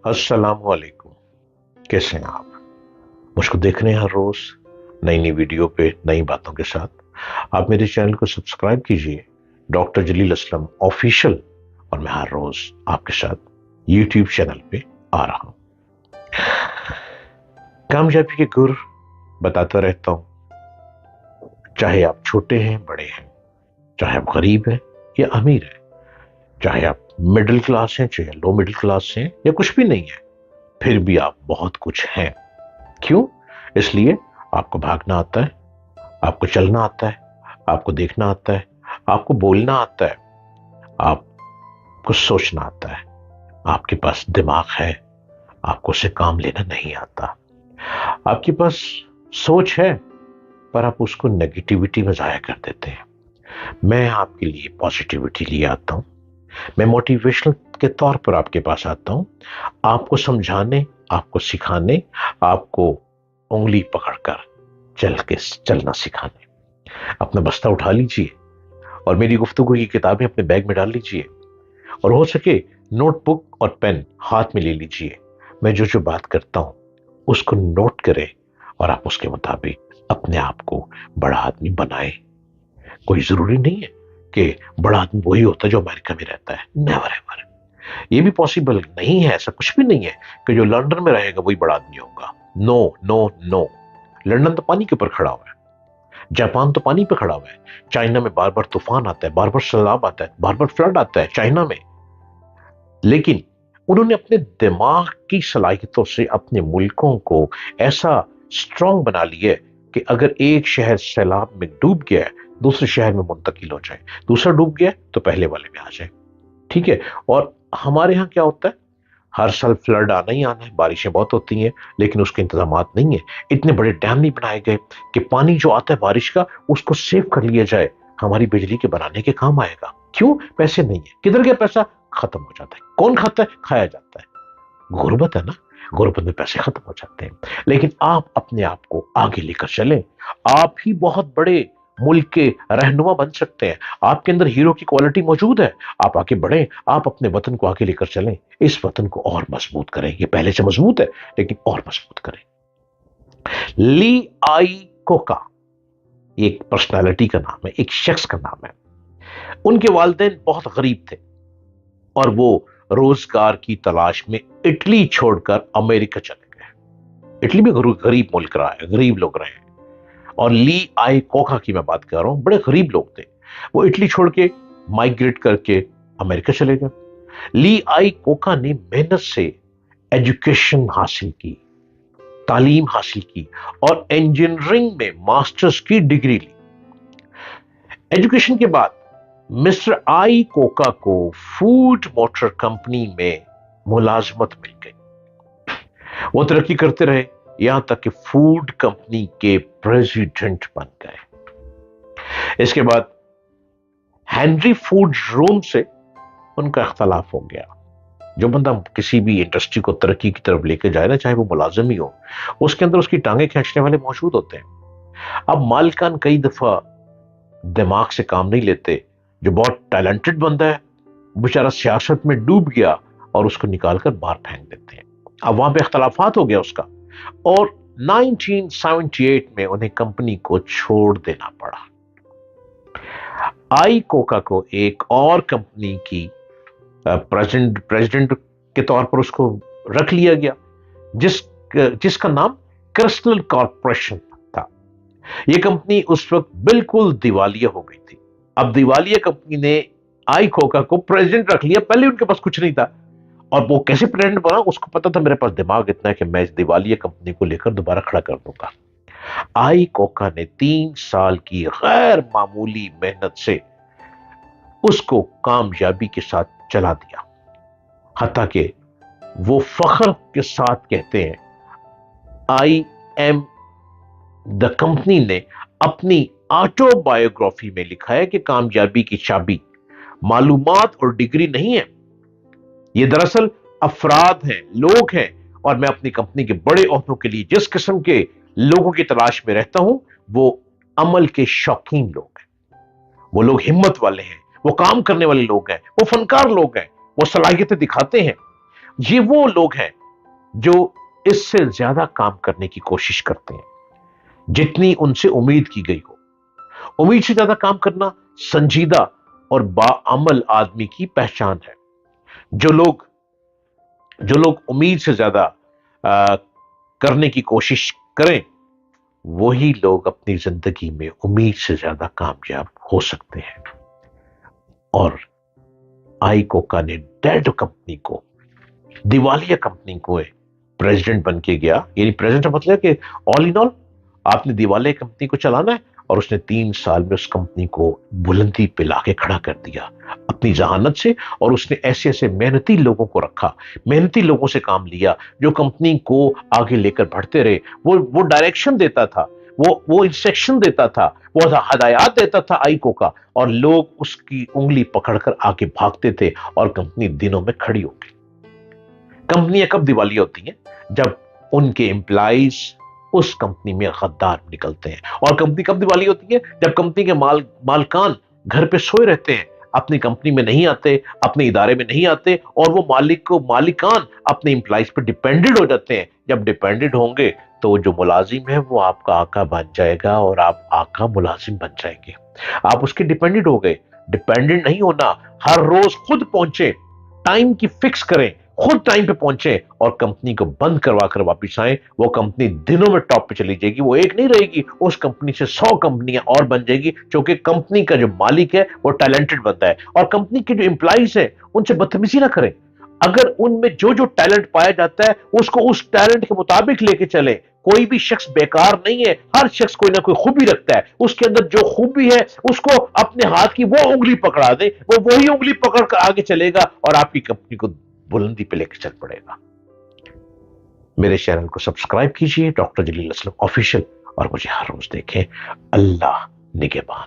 अस्सलाम वालेकुम। कैसे हैं आप? मुझको देख रहे हैं हर रोज नई नई वीडियो पे नई बातों के साथ। आप मेरे चैनल को सब्सक्राइब कीजिए, डॉक्टर जलील असलम ऑफिशियल। और मैं हर रोज आपके साथ यूट्यूब चैनल पे आ रहा हूं। कामयाबी के गुर बताता रहता हूं, चाहे आप छोटे हैं बड़े हैं, चाहे आप गरीब हैं या अमीर हैं, चाहे आप मिडिल क्लास हैं चाहे लो मिडिल क्लास हैं या कुछ भी नहीं है, फिर भी आप बहुत कुछ हैं। क्यों? इसलिए आपको भागना आता है, आपको चलना आता है, आपको देखना आता है, आपको बोलना आता है, आपको सोचना आता है। आपके पास दिमाग है, आपको उससे काम लेना नहीं आता। आपके पास सोच है, पर आप उसको नेगेटिविटी में जाया कर देते हैं। मैं आपके लिए पॉजिटिविटी लिए आता हूं। मैं मोटिवेशनल के तौर पर आपके पास आता हूं, आपको समझाने, आपको सिखाने, आपको उंगली पकड़कर चलना सिखाने। अपना बस्ता उठा लीजिए और मेरी गुफ्तगू की किताबें अपने बैग में डाल लीजिए, और हो सके नोटबुक और पेन हाथ में ले लीजिए। मैं जो जो बात करता हूं उसको नोट करें और आप उसके मुताबिक अपने आप को बड़ा आदमी बनाएं। कोई जरूरी नहीं है कि बड़ा आदमी वही होता है जो अमेरिका में रहता है। Never ever. ये भी पॉसिबल नहीं है, ऐसा कुछ भी नहीं है कि जो लंदन में रहेगा वही बड़ा आदमी होगा। No no no. लंदन तो पानी के ऊपर खड़ा हुआ है, जापान तो पानी पे खड़ा हुआ है, चाइना में बार बार तूफान आता है, बार बार सैलाब आता है, बार बार फ्लड आता है चाइना में। लेकिन उन्होंने अपने दिमाग की सलाहियतों से अपने मुल्कों को ऐसा स्ट्रांग बना लिया कि अगर एक शहर सैलाब में डूब गया है, दूसरे शहर में मुंतकिल हो जाए, दूसरा डूब गया तो पहले वाले में आ जाए। ठीक है। और हमारे यहाँ क्या होता है, हर साल फ्लड आना ही आना है, बारिशें बहुत होती हैं, लेकिन उसके इंतजाम नहीं है। इतने बड़े डैम नहीं बनाए गए कि पानी जो आता है बारिश का उसको सेव कर लिया जाए, हमारी बिजली के बनाने के काम आएगा। क्यों? पैसे नहीं है। किधर गया पैसा? खत्म हो जाता है। कौन खाता है? खाया जाता है। गुर्बत है ना, गुर्बत में पैसे खत्म हो जाते हैं। लेकिन आप अपने आप को आगे लेकर चलें, आप ही बहुत बड़े मुल्क के रहनुमा बन सकते हैं। आपके अंदर हीरो की क्वालिटी मौजूद है, आप आगे बढ़ें, आप अपने वतन को आगे लेकर चलें, इस वतन को और मजबूत करें। ये पहले से मजबूत है लेकिन और मजबूत करें। ली आई कोका एक पर्सनालिटी का नाम है, एक शख्स का नाम है। उनके वालिदैन बहुत गरीब थे और वो रोजगार की तलाश में इटली छोड़कर अमेरिका चले गए। इटली भी गरीब मुल्क रहा है, गरीब लोग रहे हैं। और ली आई कोका की मैं बात कर रहा हूं, बड़े गरीब लोग थे। वो इटली छोड़ के माइग्रेट करके अमेरिका चले गए। ली आई कोका ने मेहनत से एजुकेशन हासिल की, तालीम हासिल की और इंजीनियरिंग में मास्टर्स की डिग्री ली। एजुकेशन के बाद मिस्टर आई कोका को फूड मोटर कंपनी में मुलाजमत मिल गई। वो तरक्की करते रहे, यहां तक कि फूड कंपनी के प्रेसिडेंट बन गए। इसके बाद हेनरी फूड रूम से उनका इख्तलाफ हो गया। जो बंदा किसी भी इंडस्ट्री को तरक्की की तरफ लेके जाए ना, चाहे वो मुलाजिम ही हो, उसके अंदर उसकी टांगे खींचने वाले मौजूद होते हैं। अब मालिकान कई दफा दिमाग से काम नहीं लेते। जो बहुत टैलेंटेड बंदा है बेचारा सियासत में डूब गया और उसको निकालकर बाहर फेंक देते हैं। अब वहां पे इख्तलाफात हो गया उसका, और 1978 में उन्हें कंपनी को छोड़ देना पड़ा। आई कोका को एक और कंपनी की प्रेसिडेंट के तौर पर उसको रख लिया गया, जिसका नाम क्रिस्टल कॉर्पोरेशन था। यह कंपनी उस वक्त बिल्कुल दिवालिया हो गई थी। अब दिवालिया कंपनी ने आई कोका को प्रेसिडेंट रख लिया, पहले उनके पास कुछ नहीं था। और वो कैसे प्रेसिडेंट बना, उसको पता था मेरे पास दिमाग इतना है कि मैं इस दिवालिया कंपनी को लेकर दोबारा खड़ा कर दूंगा। आई कोका ने 3 साल की गैर मामूली मेहनत से उसको कामयाबी के साथ चला दिया। हत्ता कि वो फख्र के साथ कहते हैं, आई एम द कंपनी ने अपनी ऑटोबायोग्राफी में लिखा है कि कामयाबी की चाबी मालूमात और डिग्री नहीं है, ये दरअसल अफराद हैं, लोग हैं। और मैं अपनी कंपनी के बड़े ओहदों के लिए जिस किस्म के लोगों की तलाश में रहता हूं, वो अमल के शौकीन लोग हैं, वो लोग हिम्मत वाले हैं, वो काम करने वाले लोग हैं, वो फनकार लोग हैं, वो सलाहियतें दिखाते हैं। ये वो लोग हैं जो इससे ज्यादा काम करने की कोशिश करते हैं जितनी उनसे उम्मीद की गई हो। उम्मीद से ज्यादा काम करना संजीदा और बाअमल आदमी की पहचान है। जो लोग उम्मीद से ज्यादा करने की कोशिश करें, वही लोग अपनी जिंदगी में उम्मीद से ज्यादा कामयाब हो सकते हैं। और आईकोका ने डेड कंपनी को, दिवालिया कंपनी को प्रेसिडेंट बन के गया। यानी प्रेसिडेंट मतलब कि ऑल इन ऑल आपने दिवालिया कंपनी को चलाना है, और उसने 3 साल में उस कंपनी को बुलंदी पे लाके खड़ा कर दिया अपनी जहानत से। और उसने ऐसे ऐसे मेहनती लोगों को रखा, मेहनती लोगों से काम लिया जो कंपनी को आगे लेकर बढ़ते रहे। वो डायरेक्शन देता था, वो इंस्ट्रक्शन देता था, वो हदायत देता था आईकोका, और लोग उसकी उंगली पकड़कर आगे भागते थे और कंपनी दिनों में खड़ी हो गई। कंपनियां कब दिवालिया होती हैं? जब उनके एम्प्लॉइज उस कंपनी में गद्दार निकलते हैं। और कंपनी कब दिवालिया होती है? जब कंपनी के मालकान घर पे सोए रहते हैं, अपनी कंपनी में नहीं आते, अपने इदारे में नहीं आते, और वो मालिकान अपने एम्प्लॉइज पर डिपेंडेंट हो जाते हैं। जब डिपेंडेंट होंगे तो जो मुलाजिम है वो आपका आका बन जाएगा और आप आका मुलाजिम बन जाएंगे। आप उसके डिपेंडेंट हो गए। डिपेंडेंट नहीं होना, हर रोज खुद पहुंचे, टाइम की फिक्स करें, खुद टाइम पे पहुंचे और कंपनी को बंद करवा कर वापिस आए। वो कंपनी दिनों में टॉप पे चली जाएगी। वो एक नहीं रहेगी, उस कंपनी से 100 कंपनियां और बन जाएगी, क्योंकि कंपनी का जो मालिक है वो टैलेंटेड बनता है। और कंपनी के जो एम्प्लॉइज है उनसे बदतमीजी ना करें। अगर उनमें जो जो टैलेंट पाया जाता है उसको उस टैलेंट के मुताबिक लेके चले। कोई भी शख्स बेकार नहीं है, हर शख्स कोई ना कोई खूबी रखता है। उसके अंदर जो खूबी है उसको अपने हाथ की वो उंगली पकड़ा दे, वो वही उंगली पकड़ कर आगे चलेगा और आपकी कंपनी को बुलंदी पे लेकर चल पड़ेगा। मेरे चैनल को सब्सक्राइब कीजिए, डॉक्टर जलील असलम ऑफिशियल, और मुझे हर रोज देखें। अल्लाह निगहबान।